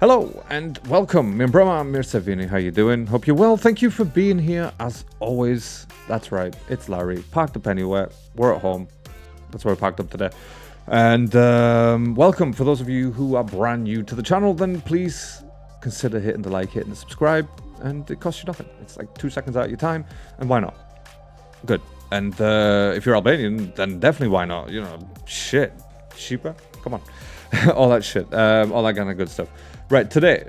Hello and welcome, Mimbrama Mirsavini. How you doing? Hope you're well. Thank you for being here as always. That's right, it's Larry. Parked up anywhere. We're at home. That's where we parked up today. And welcome. For those of you who are brand new to the channel, then please consider hitting the like, hitting the subscribe, and it costs you nothing. It's like 2 seconds out of your time, and why not? Good. And if you're Albanian, then definitely why not? You know, shit. Sheepa? Come on. All that shit. All that kind of good stuff. Right, today,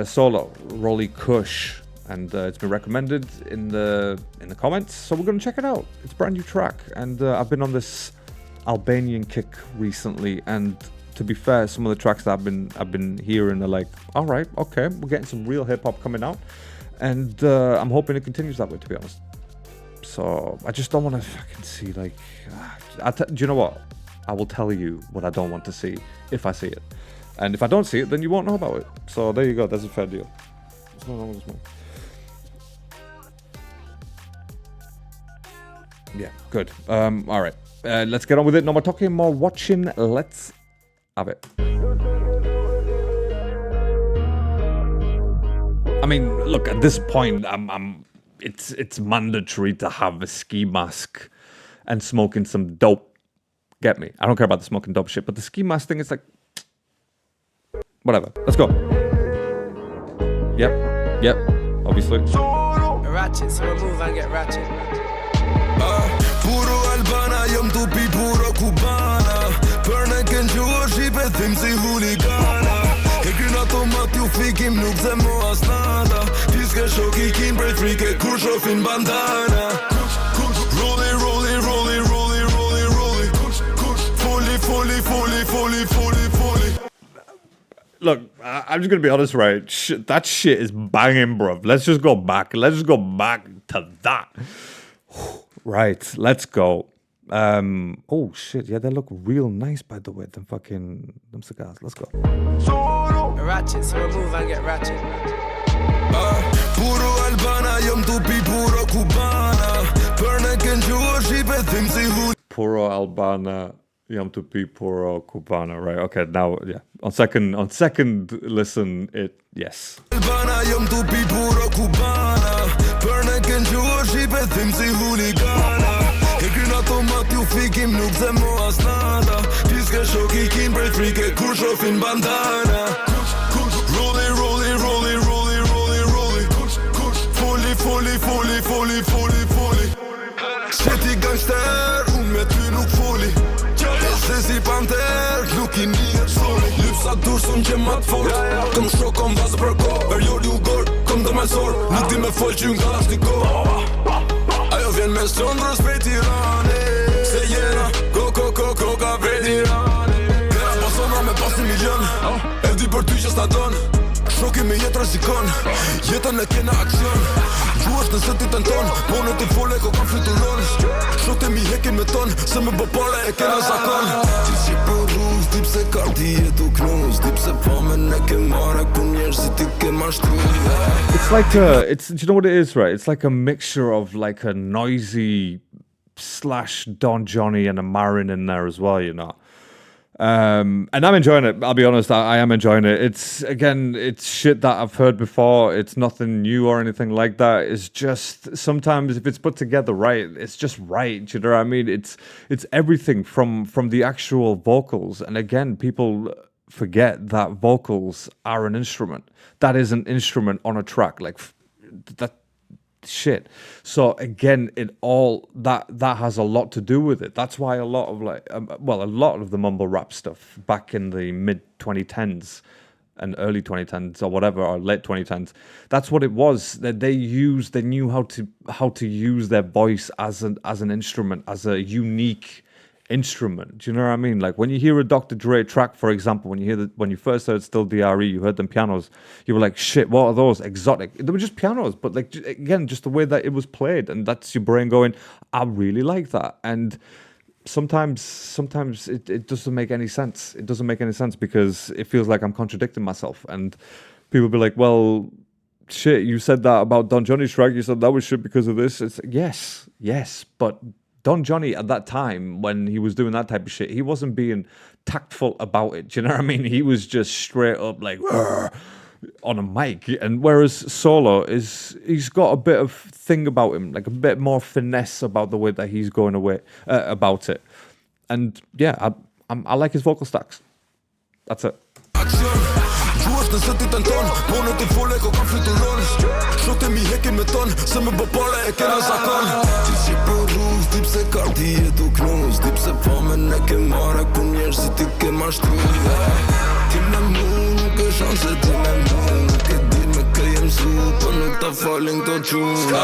solo, ROLLI KUSH, and it's been recommended in the comments, so we're gonna check it out. It's a brand new track, and I've been on this Albanian kick recently, and to be fair, some of the tracks that I've been hearing are like, all right, okay, we're getting some real hip hop coming out, and I'm hoping it continues that way, to be honest. So I just don't want to fucking see like, do you know what? I will tell you what I don't want to see if I see it. And if I don't see it, then you won't know about it. So there you go. That's a fair deal. What's going on with this one? Yeah, good. All right. Let's get on with it. No more talking, more watching. Let's have it. I mean, look, at this point, it's mandatory to have a ski mask and smoking some dope. Get me? I don't care about the smoking dope shit, but the ski mask thing is like, whatever. Let's go. Yep. Obviously. Ratchet, so we move and get ratchet. Puro Albana, jam tu pi puro Cubana. Për ne kënë gjuhë Shqipe, thim si huligana. E kryna të mat ju fikim, nuk ze mo as nada. Piske shok I kim prej frike, kur shofin bandana. Rolli, rolli, rolli, rolli, rolli, rolli. Fully, fully, fully, fully, fully, fully. Look, I'm just gonna be honest, right? That shit is banging, bruv. Let's just go back. Let's just go back to that. Right, let's go. Oh shit, yeah, they look real nice, by the way. Them cigars. Let's go. Ratchet, so we move and get ratchet. Puro Albana, jam tu pi puro Cubana. Për ne kënë gjuhë Shqipe, thim si huligana. Puro Albana. Yam to be puro Cubana, right? Okay, now, yeah. On second listen, yes. Albana, jam tu pi puro Cubana. Për ne kënë gjuhë Shqipe, thim si huligana. E kryna të mat ju fikim, nuk ze mo as nada. Piske shok I kim prej frike, kur shofin bandana. Rolli, rolli, rolli, rolli, rolli, rolli. Fully, fully, fully, fully, fully, fully. Shiti gangster, unë me ty nuk foli. Se si panter, nuk I një soli. Lypsa dursun që ma t'fort. Këm shok, kom vazë për ko. Periodi u gor, kom do malsor. Nuk di me fol që nga lasht një ko. Ajo vjen me sëndrës prej Tirane. Se jena, ko ka prej Tirane. Kera pasona me pas 1 milion. E di për ty që s'ta don. Shoki me jetë rëzikon. Jetën e kena aksion. Gjuash nëse ti tenton. Po në të fole ko kam fluturon. Shokte mi hekin me ton. Se me bëpare e kena zakon. Që si për rruz, dip se karti jetu knuz. Dip se pamen e ke mare ku njerë si ti ke mashtru. It's like do you know what it is, right? It's like a mixture of like a noisy / Don Johnny and a Marin in there as well, you know. And I'm enjoying it. I'll be honest, I am enjoying it. It's shit that I've heard before. It's nothing new or anything like that. It's just sometimes if it's put together right, it's just right. Do you know what I mean? It's everything from the actual vocals. And again, people forget that vocals are an instrument. That is an instrument on a track. Like that shit. So again, that has a lot to do with it. That's why a lot of a lot of the mumble rap stuff back in the mid 2010s and early 2010s or whatever, or late 2010s, that's what it was. That they knew how to use their voice as an instrument, as a unique instrument. Do you know what I mean? Like when you hear a Dr. Dre track, for example, when you first heard Still DRE, you heard them pianos, you were like, shit, what are those? Exotic. They were just pianos, but like, again, just the way that it was played, and that's your brain going, I really like that. And sometimes it doesn't make any sense. It doesn't make any sense because it feels like I'm contradicting myself, and people be like, well, shit, you said that about Don Johnny's track, you said that was shit because of this. It's yes, but Don Johnny at that time, when he was doing that type of shit, he wasn't being tactful about it. Do you know what I mean? He was just straight up like on a mic. And whereas Solo he's got a bit of thing about him, like a bit more finesse about the way that he's going away about it. And yeah, I like his vocal stacks. That's it. Në zëti të në tonë, bonë të fole ko kam fluturon Shote mi hekin me tonë, se me bëpare e kena zakon Ti si për rrugë, dip se karti e tu knus Dip se famen e ke mare, ku njerë si ti ke mashtru Ti me mu, nuk e shanë se ti me mu Nuk e di me ke jem su, për nuk ta falin këto quna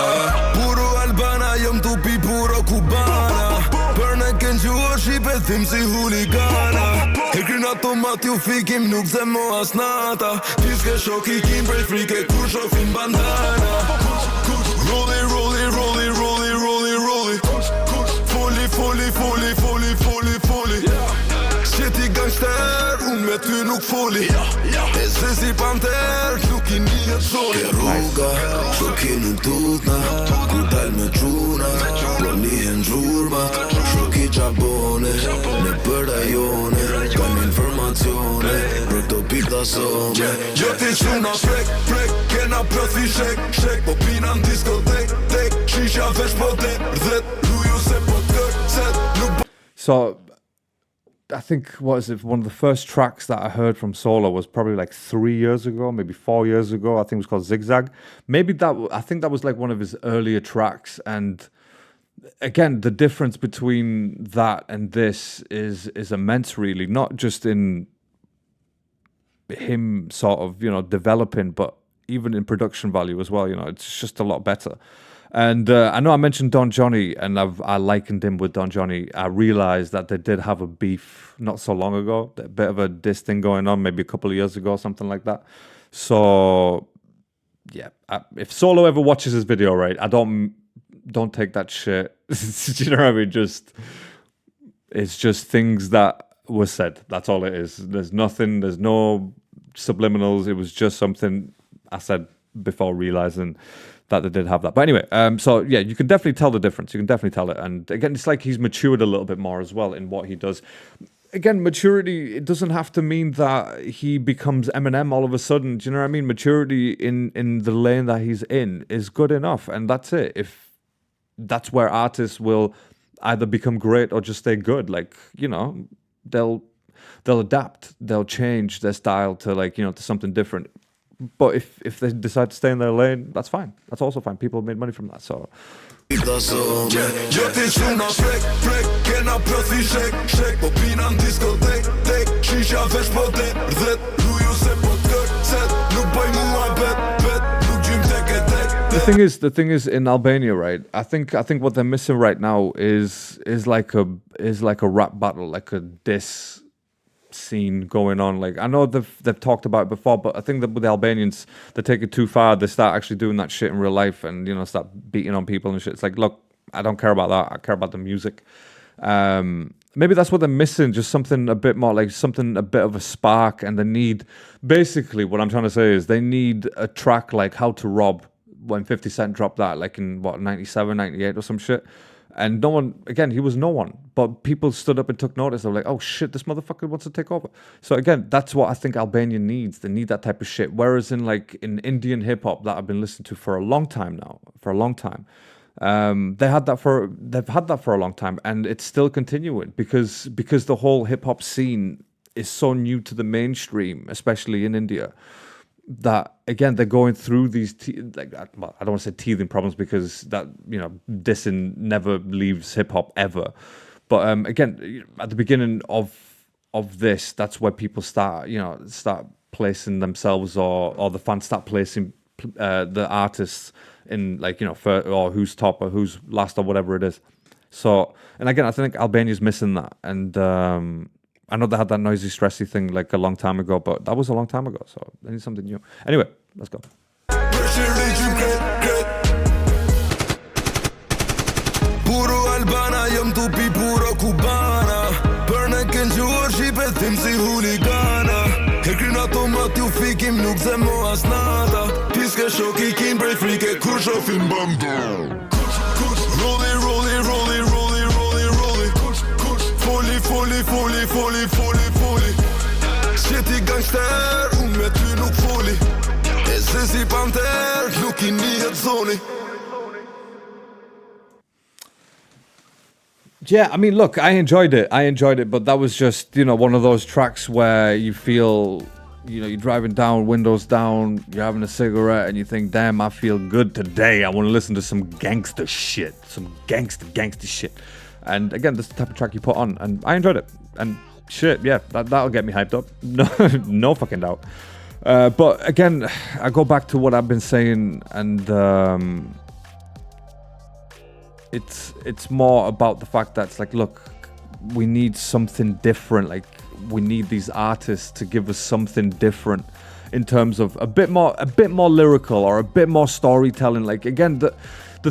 Puro Albana, jem tu pi puro Kubana Për ne kënë gjuar shipe, thim si huligana Hekrin automat ju fikim, nuk ze mo as nata Ti s'ke shok i kim prej frike, kur shofin bandana Rolli, rolli, rolli, rolli, rolli, rolli Foli, foli, foli, foli, foli, foli Qeti gangster, unë me ty nuk foli E se si panter, nuk i njët soli Ke rruga, shoki nuk tutna Ku dal me quna, lo nihen gjurba Shoki gjabone, në përda jone Kam informacione, për këto pikta some Jo ti quna frek, frek, kena prothi shek, shek Po pina në diskotek, tek, shisha vesh po te Rdhet, luju se po tër, set, nuk So I think, what is it, one of the first tracks that I heard from Solo was probably like 3 years ago, maybe 4 years ago. I think it was called Zigzag. I think that was like one of his earlier tracks. And again, the difference between that and this is immense, really. Not just in him sort of, developing, but even in production value as well. It's just a lot better. And I know I mentioned Don Johnny, and I likened him with Don Johnny. I realized that they did have a beef not so long ago, a bit of a diss thing going on, maybe a couple of years ago, something like that. So, yeah, if Solo ever watches this video, right, I don't take that shit. Do you know what I mean? It's just things that were said. That's all it is. There's nothing. There's no subliminals. It was just something I said before realizing that they did have that. But anyway, so yeah, you can definitely tell the difference. You can definitely tell it. And again, it's like he's matured a little bit more as well in what he does. Again, maturity, it doesn't have to mean that he becomes Eminem all of a sudden. Do you know what I mean? Maturity in the lane that he's in is good enough. And that's it. If that's where artists will either become great or just stay good. Like, they'll adapt. They'll change their style to to something different. But if they decide to stay in their lane, that's fine. That's also fine. People have made money from that, so. The thing is in Albania, right? I think what they're missing right now is like a rap battle, like a diss scene going on. Like, I know they've talked about it before, but I think that with the Albanians, they take it too far. They start actually doing that shit in real life and start beating on people and shit. It's like, look, I don't care about that. I care about the music. Maybe that's what they're missing, just something a bit more, like something a bit of a spark. And they need, basically what I'm trying to say is they need a track like How to Rob, when 50 Cent dropped that, like in 97, 98 or some shit. And no one, again, he was no one, but people stood up and took notice. They were like, oh shit, this motherfucker wants to take over. So again, that's what I think Albania needs. They need that type of shit. Whereas in Indian hip hop that I've been listening to for a long time now, they've had that for a long time, and it's still continuing because the whole hip hop scene is so new to the mainstream, especially in India, that again they're going through these I don't want to say teething problems, because that dissing never leaves hip hop ever, but again at the beginning of this, that's where people start placing themselves, or the fans start placing the artists in or who's top or who's last or whatever it is. So, and again, I think Albania's missing that, and I know they had that noisy, stressy thing like a long time ago, but that was a long time ago, so they need something new. Anyway, let's go. Puro Albana, jam tu pi puro Kubana Për ne kënë gjuar shipe, thim si huligana Hekrin automat ju fikim, nuk ze mo as nata Ti s'ke shok i kim prej frike, kur shofin banda Rolli, rolli, rolli, rolli, foli Qeti gangster, unë me ty nuk foli E se si panter, nuk I njihet zoni Yeah, I mean, look, I enjoyed it, but that was just, one of those tracks where you feel, you're driving down, windows down, you're having a cigarette, and you think, damn, I feel good today. I want to listen to some gangster shit, some gangster shit. And again, this is the type of track you put on, and I enjoyed it. And shit, yeah, that'll get me hyped up. No fucking doubt. But again, I go back to what I've been saying, and it's more about the fact that it's like, look, we need something different. Like, we need these artists to give us something different in terms of a bit more lyrical or a bit more storytelling. Like, again, the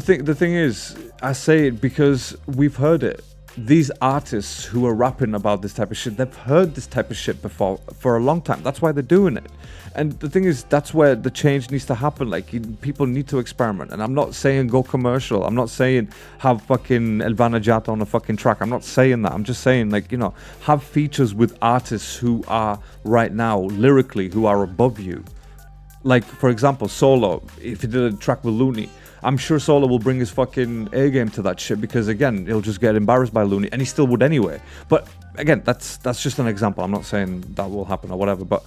thing is, I say it because we've heard it. These artists who are rapping about this type of shit, they've heard this type of shit before for a long time. That's why they're doing it. And the thing is, that's where the change needs to happen. Like, people need to experiment. And I'm not saying go commercial. I'm not saying have fucking Elvana Jata on a fucking track. I'm not saying that. I'm just saying, like, have features with artists who are right now, lyrically, who are above you. Like, for example, Solo, if he did a track with Looney, I'm sure Solo will bring his fucking A game to that shit because, again, he'll just get embarrassed by Looney, and he still would anyway. But again, that's just an example. I'm not saying that will happen or whatever, but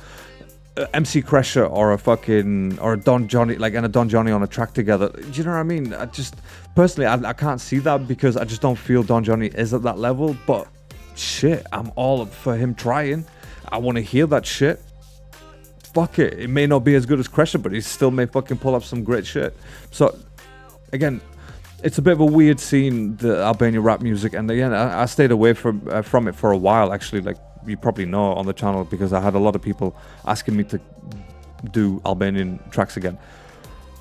MC Crusher or a Don Johnny, like, and a Don Johnny on a track together. Do you know what I mean? I just personally, I can't see that because I just don't feel Don Johnny is at that level. But shit, I'm all up for him trying. I want to hear that shit. Fuck it. It may not be as good as Crusher, but he still may fucking pull up some great shit. So again, it's a bit of a weird scene, the Albanian rap music, and again, I stayed away from it for a while, actually, like you probably know on the channel, because I had a lot of people asking me to do Albanian tracks again.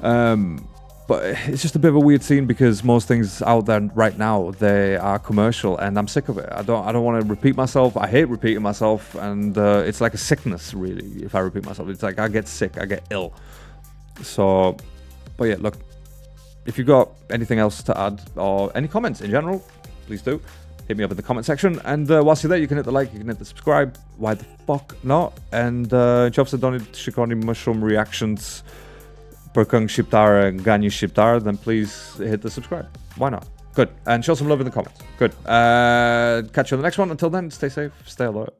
But it's just a bit of a weird scene because most things out there right now, they are commercial, and I'm sick of it. I don't want to repeat myself. I hate repeating myself, and it's like a sickness, really, if I repeat myself. It's like I get sick, I get ill. So, but yeah, look, if you've got anything else to add or any comments in general, please do hit me up in the comment section. And whilst you're there, you can hit the like, you can hit the subscribe. Why the fuck not? And if you don't shikoni mushroom reactions per këngë shqiptare, nga një shqiptar, then please hit the subscribe. Why not? Good. And show some love in the comments. Good. Catch you on the next one. Until then, stay safe, stay alert.